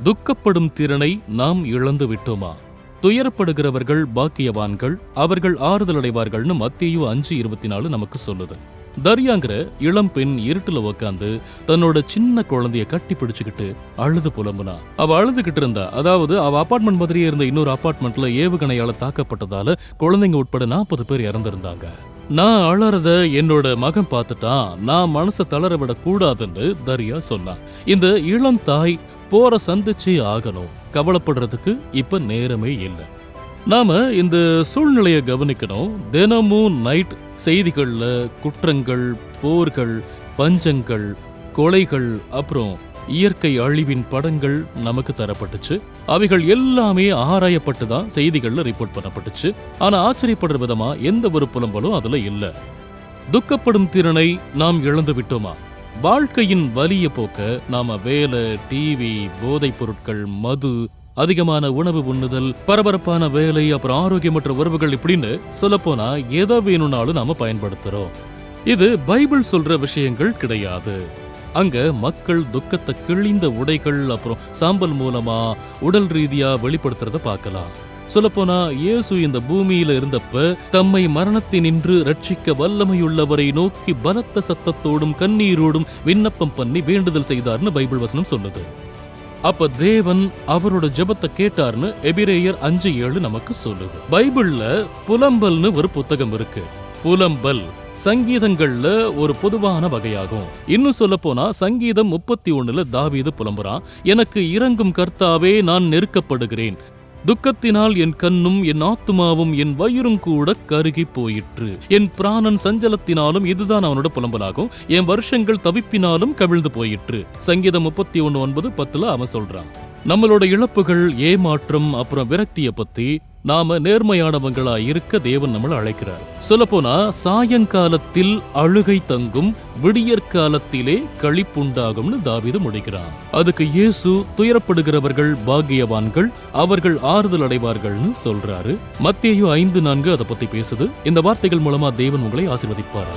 துக்கப்படும் திறனை நாம் இழந்து விட்டோமா? துயரப்படுகிறவர்கள் பாக்கியவான்கள், அவர்கள் ஆறுதல் அடைவார்கள்னு மத்தேயு 5:24 நமக்கு சொல்லுது. தர்யாங்கிற இளம் பெண் இருட்டுல உக்காந்து தன்னோட சின்ன குழந்தைய கட்டி பிடிச்சுக்கிட்டு அழுது புலம்புனா. அவ அழுதுகிட்டு இருந்தா. அதாவது அவ அபார்ட்மெண்ட் மாதிரியே இருந்த இன்னொரு அபார்ட்மெண்ட்ல ஏவுகணையால தாக்கப்பட்டதால குழந்தைங்க உட்பட 40 பேர் இறந்திருந்தாங்க. நான் அழறத என்னோட மகன் பார்த்துட்டான், நான் மனசை தளர விட கூடாதுன்னு தர்யா சொன்னான். இந்த இளம் தாய் போற சந்திச்சே ஆகணும், கவலைப்படுறதுக்கு இப்ப நேரமே இல்லை. நாம இந்த சூழ்நிலைய கவனிக்கணும். தினமும் நைட் செய்திகள்ல குற்றங்கள், போர்கள், பஞ்சங்கள், கொலைகள், அப்புறம் இயற்கை அழிவின் படங்கள் நமக்கு தரப்பட்டுச்சு. அவைகள் எல்லாமே ஆராயப்பட்டுதான் செய்திகள்ல ரிப்போர்ட் பண்ணப்பட்டுச்சு. ஆனா ஆச்சரியப்படுற விதமா எந்த ஒரு புலம்பலும் அதுல இல்ல. துக்கப்படும் திறனை நாம் இழந்து விட்டோமா? வாழ்க்கையின் வலிய போக்க நாம வேலை, டிவி, போதைப் பொருட்கள், மது, அதிகமான உணவு உண்ணுதல், பரபரப்பான வேலை, அப்புறம் ஆரோக்கியமற்ற உறவுகள் இப்படின்னு சொல்லப்போனா எதை வேணும்னாலும் நாம பயன்படுத்துறோம். இது பைபிள் சொல்ற விஷயங்கள் கிடையாது. அங்க மக்கள் துக்கத்தை கிழிந்த உடைகள் அப்புறம் சாம்பல் மூலமா உடல் ரீதியா வெளிப்படுத்துறத பார்க்கலாம். சொல்லப்போனா இயேசு இந்த பூமியில இருந்தப்ப தம்மை மரணத்தினின்று ரட்சிக்க வல்லமையுள்ளவரை நோக்கி பலத்த சத்தத்தோடும் கண்ணீரோடும் விண்ணப்பம் பண்ணி வேண்டுதல் செய்தார்னு பைபிள் வசனம் சொல்லுது. அப்ப தேவன் அவரோட ஜெபத்தை கேட்டார்னு எபிரேயர் 5:7 நமக்கு சொல்லுது. பைபிள்ல புலம்பல்னு ஒரு புத்தகம் இருக்கு. புலம்பல் சங்கீதங்கள்ல ஒரு பொதுவான வகையாகும். இன்னும் சொல்ல போனா சங்கீதம் 31 தாவீது புலம்புறான், எனக்கு இரங்கும் கர்த்தாவே, நான் நெருக்கப்படுகிறேன், துக்கத்தினால் என் கண்ணும் என் ஆத்துமாவும் என் வயிறும் கூட கருகி போயிற்று, என் பிராணன் சஞ்சலத்தினாலும், இதுதான் அவனோட புலம்பலாகும், என் வருஷங்கள் தவிப்பினாலும் கவிழ்ந்து போயிற்று. சங்கீதம் 31:9-10 அவன் சொல்றான். நம்மளோட இழப்புகள், ஏமாற்றம், அப்புறம் விரக்திய பத்தி நாம நேர்மையானவங்களா இருக்க தேவன் நம்மள அழைக்கிறார். சொல்லப்போனா சாயங்காலத்தில் அழுகை தங்கும், விடியற்காலத்திலே களிப்புண்டாகும்னு தாவீது முடிக்கிறான். அதுக்கு இயேசு துயரப்படுகிறவர்கள் பாக்கியவான்கள், அவர்கள் ஆறுதல் அடைவார்கள்னு சொல்றாரு. மத்தேயு 5:4 அதை பத்தி பேசுது. இந்த வார்த்தைகள் மூலமா தேவன் உங்களை ஆசீர்வதிப்பார்.